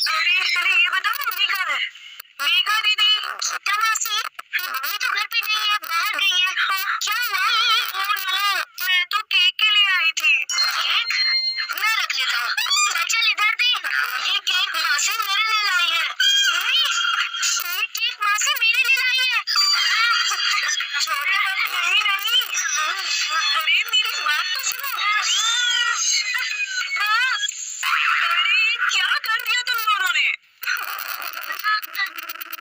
अरे ये बता मम्मी कहाँ है? मेघा दीदी। गीता मासी, मम्मी तो घर पे नहीं है, बाहर गई है। हाँ। क्या हुआ? ओह नो, मैं तो केक के लिए आई थी। केक? मैं रख लेता हूँ। चल इधर दे। ये केक मासी मेरे लिए लाई है। ये केक मासी मेरे लिए लाई है। छोटे वाले नहीं नहीं। अरे मेरी बात तो सुनो। अरे ये क्या कर दिया तुम दोनों ने?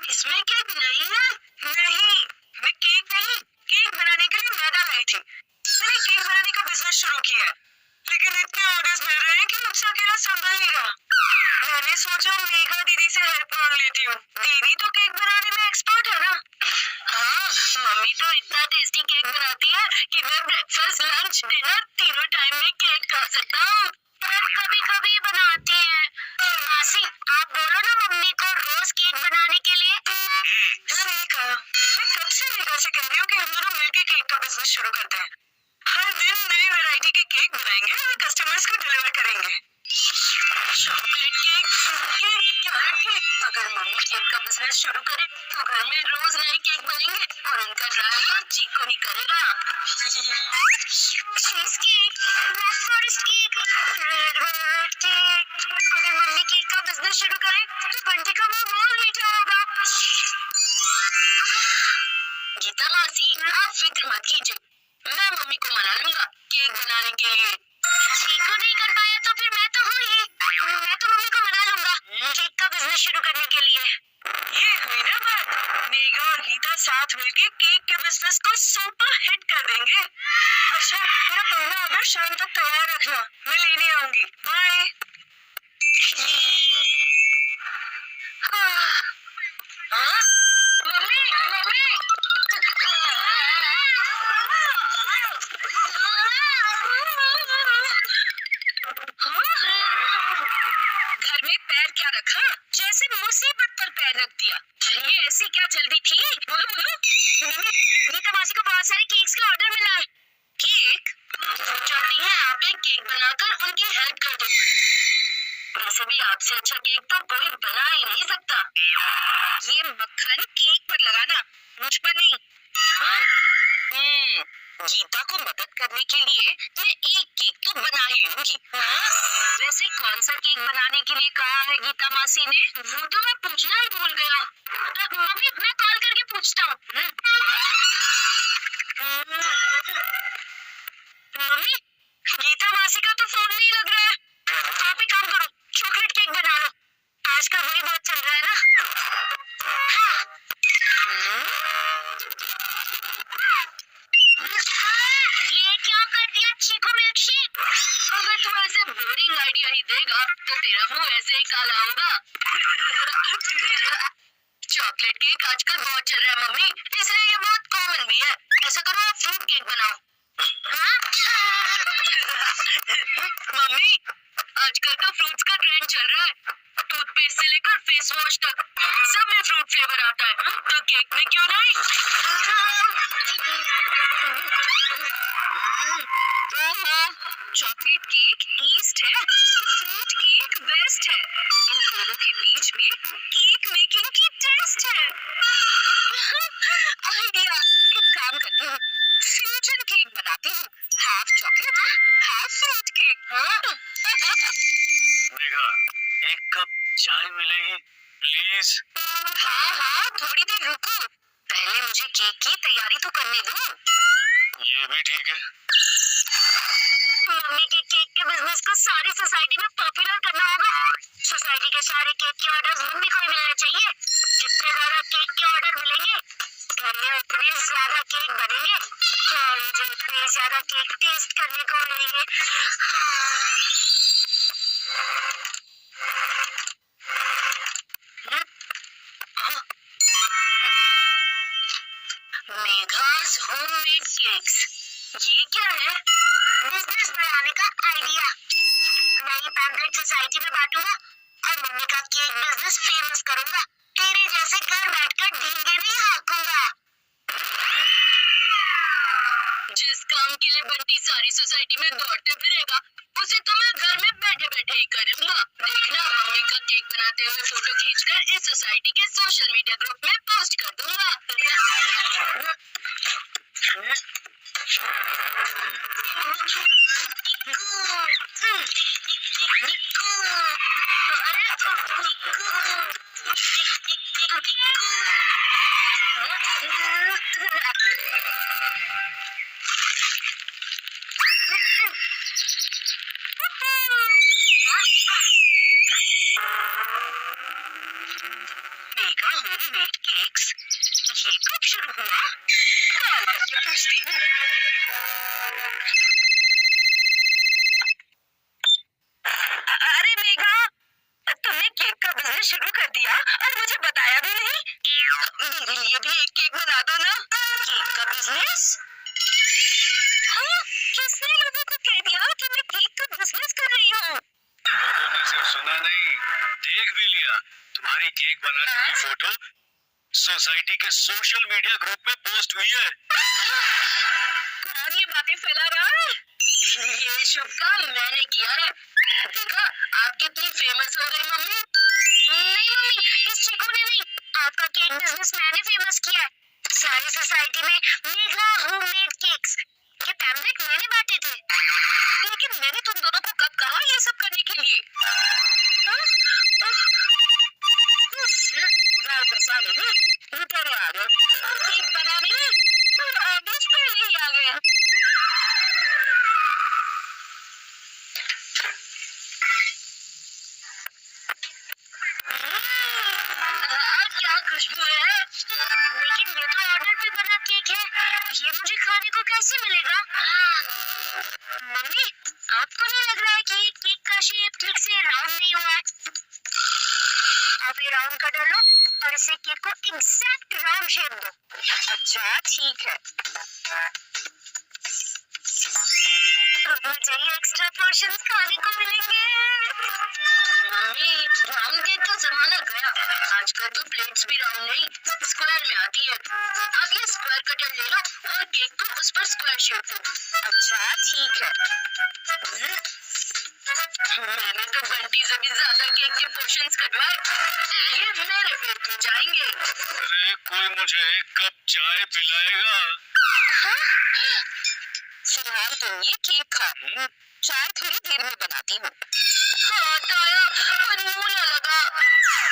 इसमें केक नहीं है। नहीं, मैं केक नहीं, केक बनाने के लिए मैदा लाई थी। मैंने केक बनाने का बिजनेस शुरू किया है, लेकिन इतने ऑर्डर्स मिल रहे हैं कि मुझसे अकेला संभल नहीं रहा। मैंने सोचा मेघा दीदी से हेल्प मांग लेती हूँ। दीदी तो केक बनाने में एक्सपर्ट है ना। हाँ, मम्मी तो इतना टेस्टी केक बनाती है कि मैं ब्रेकफास्ट लंच डिनर तीनों टाइम में केक खा सकता हूँ। पर कभी कभी बनाती है। मासी, आप बोलो ना मम्मी को रोज केक बनाने के लिए। सही कहा। मैं कब से मेघा से कह रही हूँ कि हम दोनों मिलकर केक का बिजनेस शुरू करते हैं। हर दिन नई वैरायटी के केक बनाएंगे और कस्टमर्स को डिलीवर करेंगे। Chocolate cake, fruit cake, carrot cake. अगर मम्मी केक का बिजनेस शुरू करे तो घर में रोज नए केक बनेंगे और उनका ड्राइवर चीकू ही करेगा। Cheese cake, black forest cake, red velvet cake. अगर मम्मी केक का बिजनेस शुरू करे तो बंटी का मुंह बहुत मीठा होगा। गीता मासी, आप फिक्र मत कीजिए, मैं मम्मी को मना लूंगा केक बनाने के लिए। चीकू नहीं कर पाया तो फिर मैं तो हूँ ही। मैं तो मम्मी को मना लूंगा केक का बिजनेस शुरू करने के लिए। ये हुई ना बात। मेघा और गीता साथ मिलके केक के बिजनेस को सुपर हिट कर देंगे। अच्छा, मेरा पहला ऑर्डर शाम तक तैयार रखना, मैं लेने आऊंगी। बाय। हाँ? Mummy, mummy. घर में पैर क्या रखा, जैसे मुसीबत पर पैर रख दिया। ये ऐसी क्या जल्दी थी? बोलो बोलो। गीता मासी को बहुत सारे केक्स का ऑर्डर मिला है। केक? वो चाहती है आप एक केक बनाकर उनकी हेल्प कर दो। वैसे भी आपसे अच्छा केक तो कोई बना ही नहीं सकता। ये मक्खन केक पर लगाना, मुझ पर नहीं। गीता को मदद करने के लिए मैं एक केक तो बना ही लूंगी। वैसे कौन सा केक बनाने के लिए कहा है गीता मासी ने? वो तो मैं पूछना ही भूल गया। मम्मी, मैं कॉल करके पूछता हूँ। मम्मी, गीता मासी का तो फोन नहीं लग रहा है। आप एक काम करो, चॉकलेट केक बना लो, आजकल वही बहुत चल रहा है ना। ये क्या कर दिया चीकू मिल्कशेक? अगर तू ऐसे बोरिंग आइडिया ही देगा तो तेरा मुंह ऐसे ही काला होगा। चॉकलेट केक आजकल बहुत चल रहा है मम्मी, इसलिए ये बहुत कॉमन भी है। ऐसा करो, आप फ्रूट केक बनाओ। हाँ? मम्मी, आजकल तो फ्रूट्स का ट्रेंड चल रहा है। टूथपेस्ट से लेकर फेस वॉश तक सब में फ्रूट फ्लेवर आता है, तो केक में क्यों नहीं? चॉकलेट केक ईस्ट है, फ्रूट केक वेस्ट है। इन दोनों के बीच में केक मेकिंग की टेस्ट है। आइडिया, एक काम करती हूँ, फ्यूजन केक बनाती हूँ। Half chocolate, half fruit cake. Megha, एक कप चाय मिलेगी प्लीज? हाँ हाँ, थोड़ी देर रुको, पहले मुझे केक की तैयारी तो करने दो। ये भी ठीक है। मम्मी के केक के बिजनेस को सारी सोसाइटी में पॉपुलर करना होगा। सोसाइटी के सारे केक के ऑर्डर्स मम्मी को ही मिलने चाहिए। जितने ज्यादा केक के ऑर्डर मिलेंगे, घर में उतने ज्यादा केक बनेंगे और मुझे उतने ज्यादा केक टेस्ट करने को मिलेंगे। मेघास होममेड केक्स, ये क्या है? बिजनेस बढ़ाने का आइडिया। मैं ये पैम्पलेट सोसाइटी में बांटूंगा और मम्मी का केक बिजनेस फेमस करूंगा। तेरे जैसे घर बैठकर ढींगे नहीं हाँकूंगा। जिस काम के लिए बंटी सारी सोसाइटी में दौड़ते फिरेगा, उसे तो मैं घर में बैठे बैठे ही करूंगा। देखना, मम्मी का केक बनाते हुए फोटो खींचकर इस सोसाइटी के सोशल मीडिया ग्रुप में पोस्ट कर दूंगा। मेगा होममेड केक्स, ये कब शुरू हुआ? कॉल करके पूछती हूँ। अरे मेघा, तुमने केक का बिजनेस शुरू कर दिया और मुझे बताया भी नहीं। मेरे लिए भी एक केक बना दो ना। केक का बिजनेस? हाँ, किसने लोगों को कह दिया कि मैं केक का बिजनेस कर रही हूँ? लोगों ने सिर्फ सुना नहीं, देख भी लिया। तुम्हारी केक बनाती हुई फोटो सोसाइटी के सोशल मीडिया ग्रुप में पोस्ट हुई है। कौन ये बातें फैला रहा है? ये शुभ काम मैंने किया है। देखा, आप कितनी फेमस हो गई मम्मी। नहीं मम्मी, इस चीकू ने नहीं, आपका केक बिजनेस मैंने फेमस किया है। सारी सोसाइटी में मेघा होममेड केक्स ये पैम्पलेट मैंने बांटे थे। लेकिन मैंने तुम दोनों को कब कहा ये सब करने के लिए? ऊपर आ गए केक बनाने और आदेश पहले ही आ गया। क्या खुशबू है। लेकिन ये तो ऑर्डर पे बना केक है, ये मुझे खाने को कैसे मिलेगा? मम्मी, आपको नहीं लग रहा है कि ये केक का शेप ठीक से राउंड नहीं हुआ है? आप ये राउंड का डालो और इसे केक को एग्जैक्ट राउंड शेप दो। अच्छा ठीक है। मुझे ये एक्स्ट्रा पोर्शंस खाने को मिलेंगे। मम्मी, राउंड केक का जमाना गया। आजकल तो प्लेट्स भी राउंड नहीं, स्क्वायर में आती है। आप ये स्क्वायर कटर ले लो और केक को उस पर स्क्वायर शेप दो। अच्छा ठीक है। मैंने तो बंटी से भी ज्यादा केक के पोर्शंस कटवाए। ये मेरे पेट में जाएंगे। अरे कोई मुझे एक कप चाय पिलाएगा? फिलहाल तुम ये केक खा, चाय थोड़ी देर में बनाती हूँ। हटाया, पर मुंह न लगा।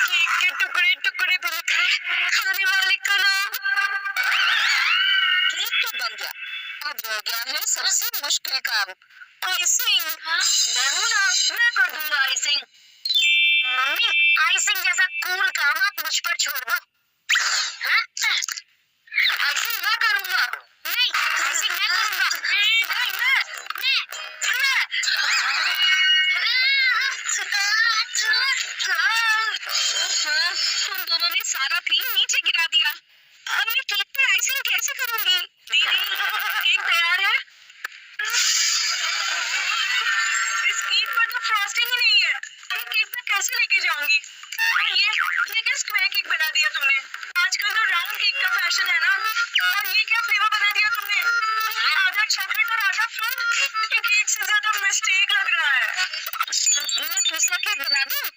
केक के टुकड़े टुकड़े पे लिखा है खाने वाले का नाम। केक तो बन गया, अब रह गया है सबसे मुश्किल काम, आइसिंग। मैं हूँ ना, मैं कर दूंगा आइसिंग। मम्मी, आइसिंग जैसा कूल काम आप मुझ पर छोड़ दो। आइसिंग मैं करूंगा। नहीं, आइसिंग मैं करूंगा। तुम दोनों ने सारा क्रीम नीचे गिरा दिया। अब मैं केक पे आइसिंग कैसे करूंगी? दीदी, केक तैयार है? इस केक पर तो फ्रॉस्टिंग ही नहीं है। ये केक मैं कैसे लेके जाऊंगी? और ये क्या स्क्वायर केक बना दिया तुमने? आजकल तो राउंड केक का फैशन है ना। और ये क्या फ्लेवर बना दिया तुमने? आधा चॉकलेट और आधा फ्रूट। ये केक से ज्यादा मिस्टेक लग रहा है। मैं दूसरा केक बना दूं?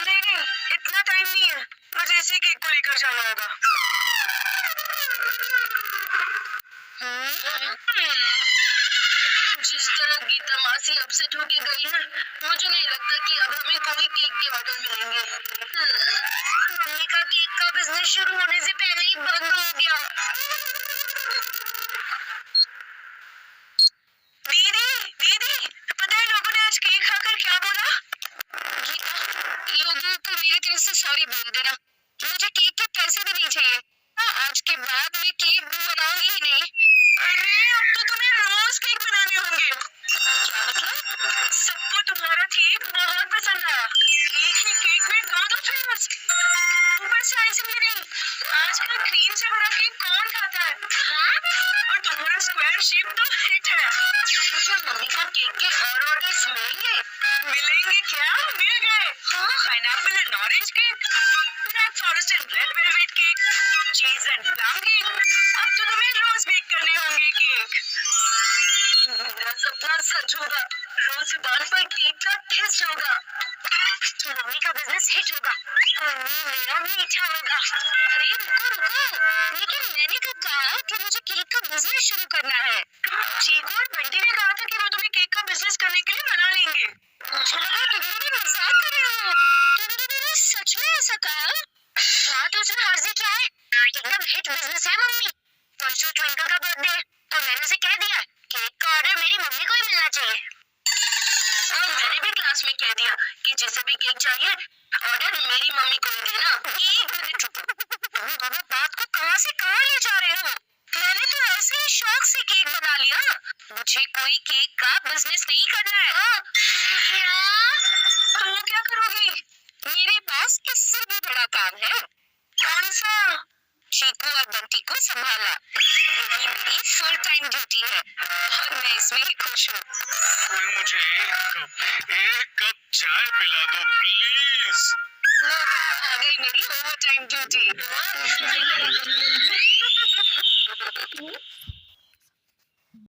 नहीं, इतना टाइम नहीं है। मुझे इसी केक को लेकर जाना होगा। जिस तरह गीता मासी अपसेट होके गई है, मुझे नहीं लगता कि अब हमें कोई केक के ऑर्डर मिलेंगे। मम्मी का केक का बिजनेस शुरू होने से पहले ही बंद हो गया। दीदी, पता है लोगों ने आज केक खाकर क्या बोला? लोगों को मेरी तरफ से सॉरी बोल देना। मुझे केक के पैसे भी नहीं चाहिए। आज के बाद मैं केक बनाऊंगी ही नहीं। अरे अब तो तुम्हें रोज केक बनाने होंगे। क्या मतलब? सबको तुम्हारा केक बहुत पसंद आया। एक ही केक में दो फ्लेवर्स, ऊपर से आइसिंग भी नहीं। आजकल क्रीम से भरा केक कौन खाता है? और तुम्हारा स्क्वायर शेप तो हिट है। मम्मी का केक के और ऑर्डर्स मिलेंगे क्या? मिल गए। Pineapple and orange cake, black forest and red velvet cake, चीज एंड प्लम केक। अब तो तुम्हें रोज बेक करने होंगे केक। मेरा सपना सच होगा, रोज दुकान पर केक का टेस्ट होगा, मम्मी का बिजनेस हिट होगा, मेरा मीठा होगा। अरे रुको रुको, लेकिन मैंने कब कहा कि मुझे केक का बिजनेस शुरू करना है? चीकू और बंटी ने कहा था कि वो तुम्हें केक का बिजनेस करने के लिए मना लेंगे। मुझे लगा तुम लोग मजाक कर रहे हो, तुमने सच में ऐसा कहा? हाँ तो उसमें हर्जी क्या है, एकदम हिट बिजनेस है मम्मी। परसों ट्विंकल का बर्थडे है और मैंने उसे कह दिया केक का ऑर्डर मेरी मम्मी को ही मिलना चाहिए। और मैंने भी क्लास में कह दिया कि जिसे भी केक चाहिए ऑर्डर मेरी मम्मी को ही देना। एक मिनट रुको, तुम दोनों बात को कहां से कहां ले जा रहे हो? मैंने तो ऐसे ही शौक से केक बना लिया, मुझे कोई केक का बिजनेस नहीं करना है। क्या? तुम क्या करोगी? मेरे पास इससे भी बड़ा काम है। कौन सा? चीकू और बंटी को संभालना, यही मेरी फुल टाइम ड्यूटी है और मैं इसमें ही खुश हूँ। कोई मुझे एक कप चाय पिला दो प्लीज। आ गई मेरी ओवर टाइम ड्यूटी।